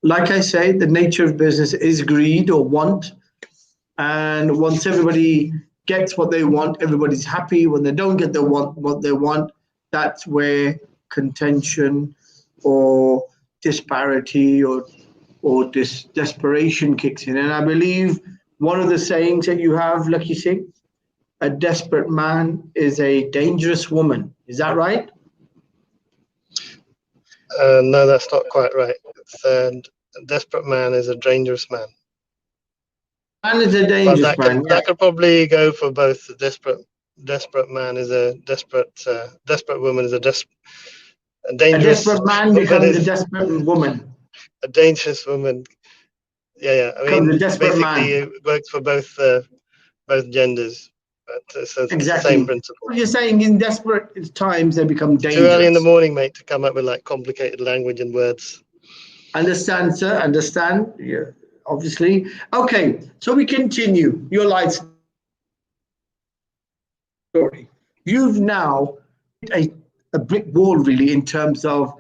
Speaker 1: like I say, the nature of business is greed or want. And once everybody gets what they want, everybody's happy. When they don't get what they want, that's where contention or disparity or desperation kicks in. And I believe one of the sayings that you have, Lakhi Singh, a desperate man is a dangerous woman. Is that right?
Speaker 2: No, that's not quite right. A desperate man is a dangerous man.
Speaker 1: Man is a dangerous man.
Speaker 2: That could probably go for both. The desperate man is a desperate woman is a dangerous.
Speaker 1: A desperate man becomes a desperate woman.
Speaker 2: A dangerous woman. Yeah. I mean, basically, it works for both genders. But so it's
Speaker 1: Exactly.
Speaker 2: the same principle.
Speaker 1: What you're saying, in desperate times, they become dangerous.
Speaker 2: Too early in the morning, mate, to come up with like complicated language and words.
Speaker 1: Understand, sir. Understand. Yeah, obviously. Okay, so we continue. Your life story. You've now hit a brick wall, really, in terms of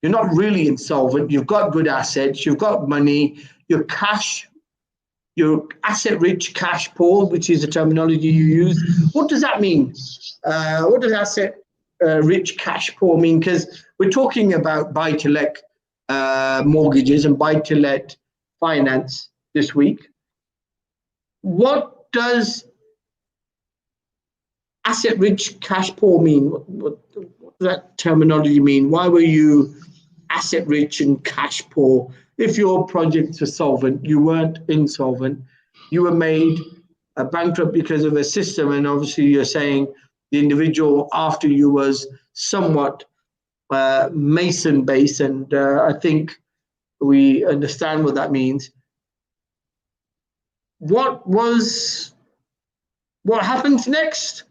Speaker 1: you're not really insolvent. You've got good assets. You've got money. Your asset-rich cash pool, which is the terminology you use. What does that mean? What does asset-rich cash pool mean? Because we're talking about buy-to-let mortgages and buy-to-let finance this week. What does asset-rich cash pool mean? What does that terminology mean? Why were you asset-rich and cash poor? If your projects were solvent, you weren't insolvent. You were made bankrupt because of a system, and obviously you're saying the individual after you was somewhat Mason-based, and I think we understand what that means. What was What happens next?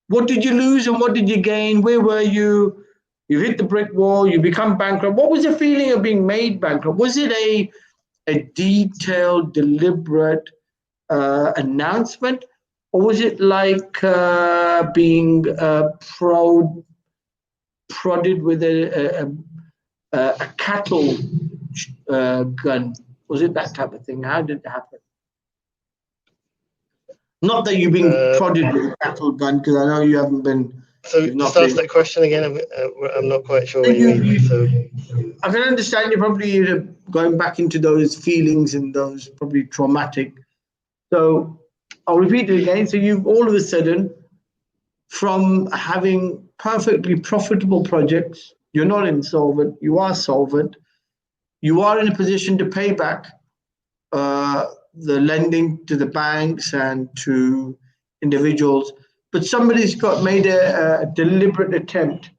Speaker 1: What did you lose and what did you gain? Where were you? You hit the brick wall, you become bankrupt. What was the feeling of being made bankrupt? Was it a detailed, deliberate announcement? Or was it like being prodded with a cattle gun? Was it that type of thing? How did it happen? Not that you're being prodded with a cattle gun, because I know you haven't been.
Speaker 2: So just ask that question again. I'm not quite sure what you mean. So
Speaker 1: I can understand you're probably going back into those feelings and those probably traumatic. So I'll repeat it again. So you've all of a sudden, from having perfectly profitable projects, you're not insolvent, you are solvent, you are in a position to pay back the lending to the banks and to individuals, but somebody's made a deliberate attempt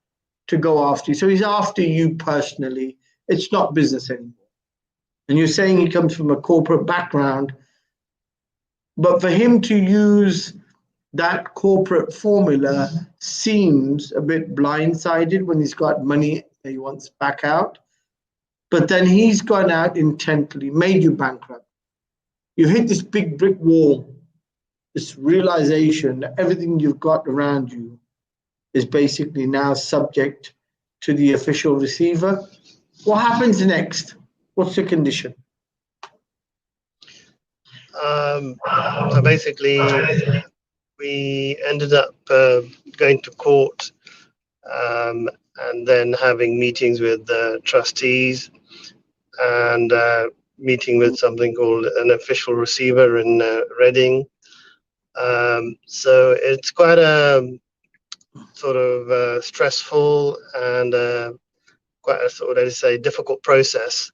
Speaker 1: to go after you. So he's after you personally. It's not business anymore. And you're saying he comes from a corporate background, but for him to use that corporate formula seems a bit blindsided when he's got money that he wants back out. But then he's gone out intently, made you bankrupt. You hit this big brick wall, this realization that everything you've got around you is basically now subject to the official receiver. What happens next? What's the condition?
Speaker 2: So basically, we ended up going to court and then having meetings with the trustees and meeting with something called an official receiver in Reading. So it's quite a sort of stressful and quite a sort of, say, difficult process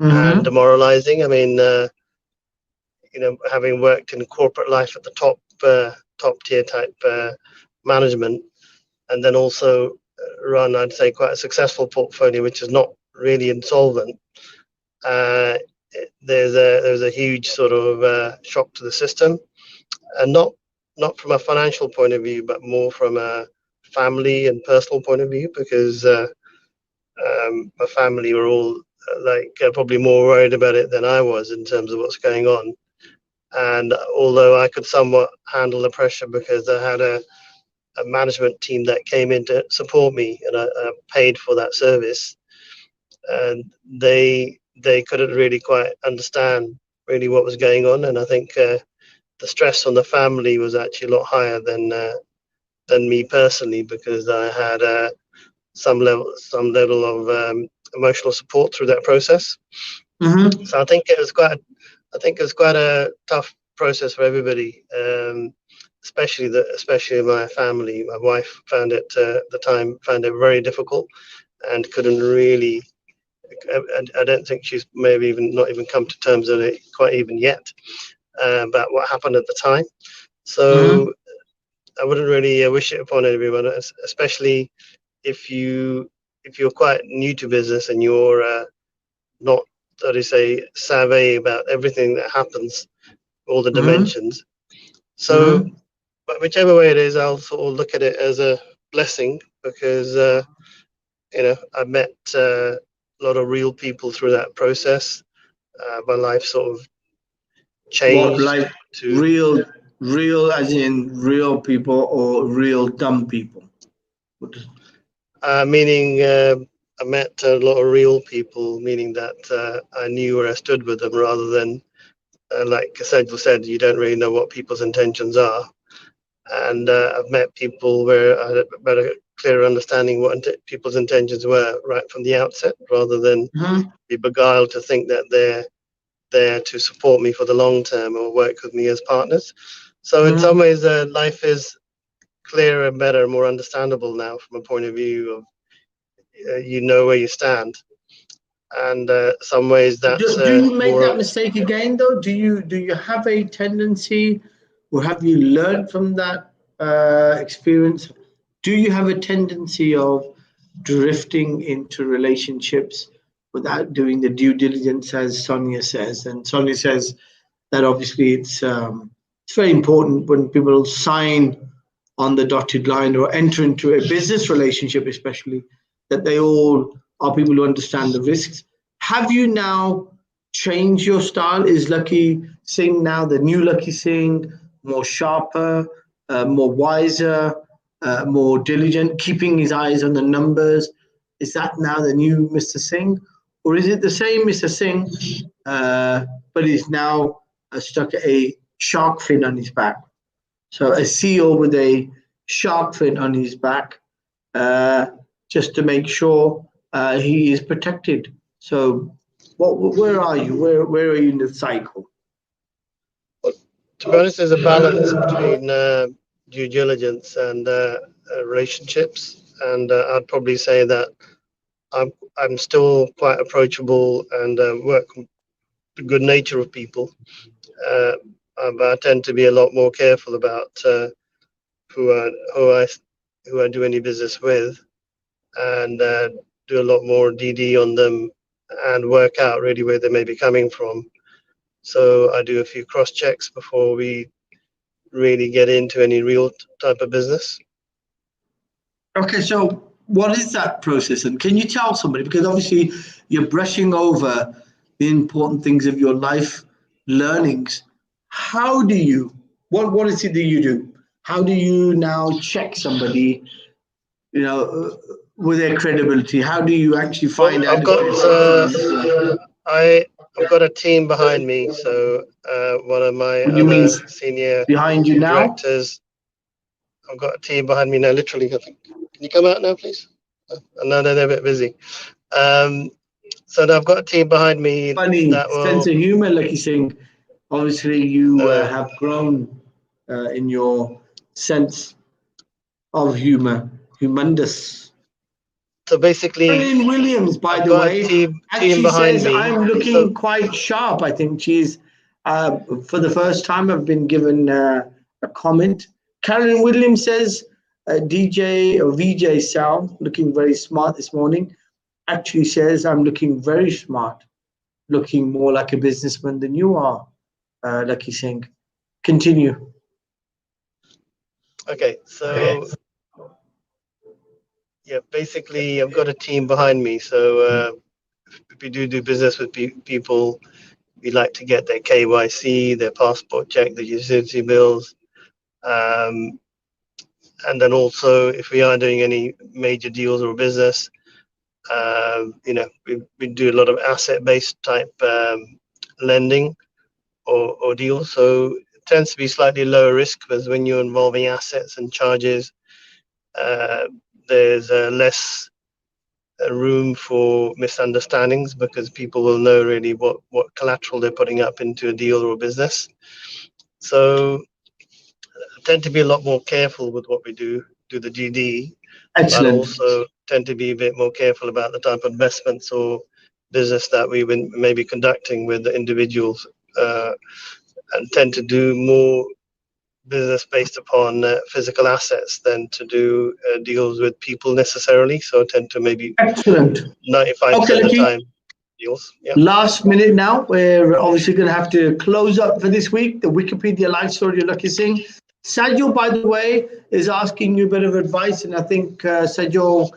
Speaker 2: and demoralizing. I mean, having worked in corporate life at the top tier type management, and then also run, I'd say, quite a successful portfolio, which is not really insolvent. There's a huge sort of shock to the system, and not from a financial point of view, but more from a family and personal point of view, because my family were all probably more worried about it than I was in terms of what's going on. And although I could somewhat handle the pressure because I had a management team that came in to support me, and I paid for that service, and they couldn't really quite understand really what was going on. And I think the stress on the family was actually a lot higher than me personally, because I had some level of emotional support through that process. So I think it was quite a tough process for everybody, especially my family. My wife found it at the time very difficult, and couldn't really. I don't think she's maybe not even come to terms with it quite even yet about what happened at the time. So I wouldn't really wish it upon everyone, especially if you're quite new to business and you're not, so to say, savvy about everything that happens, all the dimensions. So, but whichever way it is, I'll sort of look at it as a blessing, because I met a lot of real people through that process. My life sort of changed.
Speaker 1: What, like to real as in real people or real dumb people?
Speaker 2: Meaning I met a lot of real people, meaning that I knew where I stood with them, rather than like Sajal said, you don't really know what people's intentions are. And I've met people where I had a better, clearer understanding what people's intentions were right from the outset, rather than be beguiled to think that they're there to support me for the long term or work with me as partners. So in some ways, life is clearer and better and more understandable now from a point of view of where you stand. And some ways that's
Speaker 1: do you make that mistake again though? Do you have a tendency, or have you learned from that experience? Do you have a tendency of drifting into relationships without doing the due diligence, as Sonia says? And Sonia says that obviously it's It's very important when people sign on the dotted line or enter into a business relationship, especially, that they all are people who understand the risks. Have you now changed your style? Is Lakhi Singh now the new Lakhi Singh, more sharper, more wiser, more diligent, keeping his eyes on the numbers? Is that now the new Mr. Singh? Or is it the same Mr. Singh, but he's now stuck a shark fin on his back? So a CEO with a shark fin on his back, just to make sure he is protected. So, where are you? Where are you in the cycle?
Speaker 2: Well, to be honest, there's a balance between due diligence and relationships, and I'd probably say that I'm still quite approachable and work with the good nature of people. But I tend to be a lot more careful about who I do any business with, and do a lot more DD on them and work out really where they may be coming from. So I do a few cross checks before we really get into any real type of business.
Speaker 1: Okay, so what is that process, and can you tell somebody, because obviously you're brushing over the important things of your life learnings. How do you? What is it that you do? How do you now check somebody? With their credibility? How do you actually find
Speaker 2: Well,
Speaker 1: out?
Speaker 2: I've got a team behind me. So one of my
Speaker 1: What do you mean
Speaker 2: senior
Speaker 1: behind you now?
Speaker 2: directors. I've got a team behind me now. Literally, I think. Can you come out now, please? No, they're a bit busy. So I've got a team behind me.
Speaker 1: Funny
Speaker 2: that will,
Speaker 1: sense of humor, like you're saying. Obviously, you have grown in your sense of humor. Humongous.
Speaker 2: So basically,
Speaker 1: Caroline Williams, by
Speaker 2: I've
Speaker 1: the
Speaker 2: got a
Speaker 1: way,
Speaker 2: team
Speaker 1: actually
Speaker 2: behind
Speaker 1: says
Speaker 2: me.
Speaker 1: I'm looking
Speaker 2: So,
Speaker 1: quite sharp. I think she's, for the first time, I've been given a comment. Caroline Williams says, DJ or VJ Sal, looking very smart this morning, actually says I'm looking very smart, looking more like a businessman than you are, Lakhi Singh. Continue.
Speaker 2: okay, so yeah, basically, I've got a team behind me. So if we do business with people, we like to get their KYC, their passport check, their utility bills. And then also, if we are doing any major deals or business, we do a lot of asset-based type lending or deals. So it tends to be slightly lower risk, because when you're involving assets and charges, there's less room for misunderstandings, because people will know really what collateral they're putting up into a deal or a business. So I tend to be a lot more careful with what we do the GD, but
Speaker 1: Excellent.
Speaker 2: also tend to be a bit more careful about the type of investments or business that we may be conducting with the individuals, and tend to do more business based upon physical assets than to do deals with people necessarily. So I tend to maybe
Speaker 1: Excellent.
Speaker 2: 95% of the time deals. Yeah.
Speaker 1: Last minute now. We're obviously going to have to close up for this week. The Wikipedia life story of Lakhi Singh. Sajjo, by the way, is asking you a bit of advice, and I think Sajjo,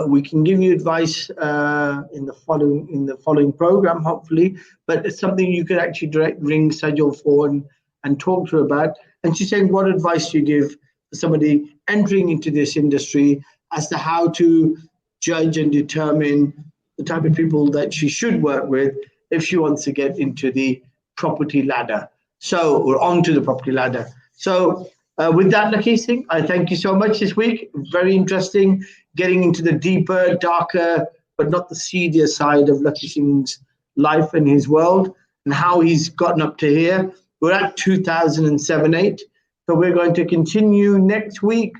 Speaker 1: we can give you advice in the following program, hopefully. But it's something you could actually ring Sajjo for and talk to her about. And she's saying, what advice do you give to somebody entering into this industry as to how to judge and determine the type of people that she should work with if she wants to get into the property ladder, or onto the property ladder? So with that, Lakhi Singh, I thank you so much this week. Very interesting, getting into the deeper, darker, but not the seedier side of Lakhi Singh's life and his world, and how he's gotten up to here. We're at 2007-8, so we're going to continue next week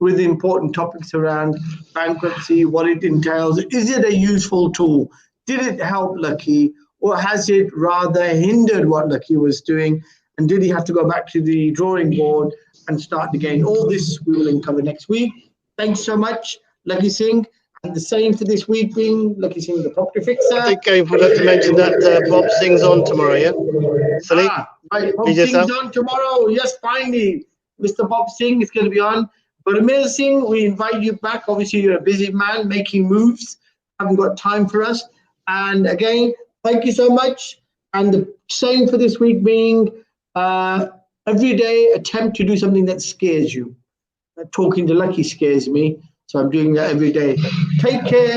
Speaker 1: with important topics around bankruptcy, what it entails. Is it a useful tool? Did it help Lakhi, or has it rather hindered what Lakhi was doing? And did he have to go back to the drawing board and start again? All this we will uncover next week. Thanks so much, Lakhi Singh. the same for this week being Lakhi Singh, the property fixer.
Speaker 2: I think I forgot to mention that Bob Singh's on tomorrow, yeah? Salih?
Speaker 1: Right, Bob
Speaker 2: Meet yourself.
Speaker 1: Singh's on tomorrow. Yes, finally. Mr. Bob Singh is going to be on. But Amir Singh, we invite you back. Obviously, you're a busy man making moves. Haven't got time for us. And again, thank you so much. And the same for this week being every day attempt to do something that scares you. Talking to Lakhi scares me. So I'm doing that every day. Take care.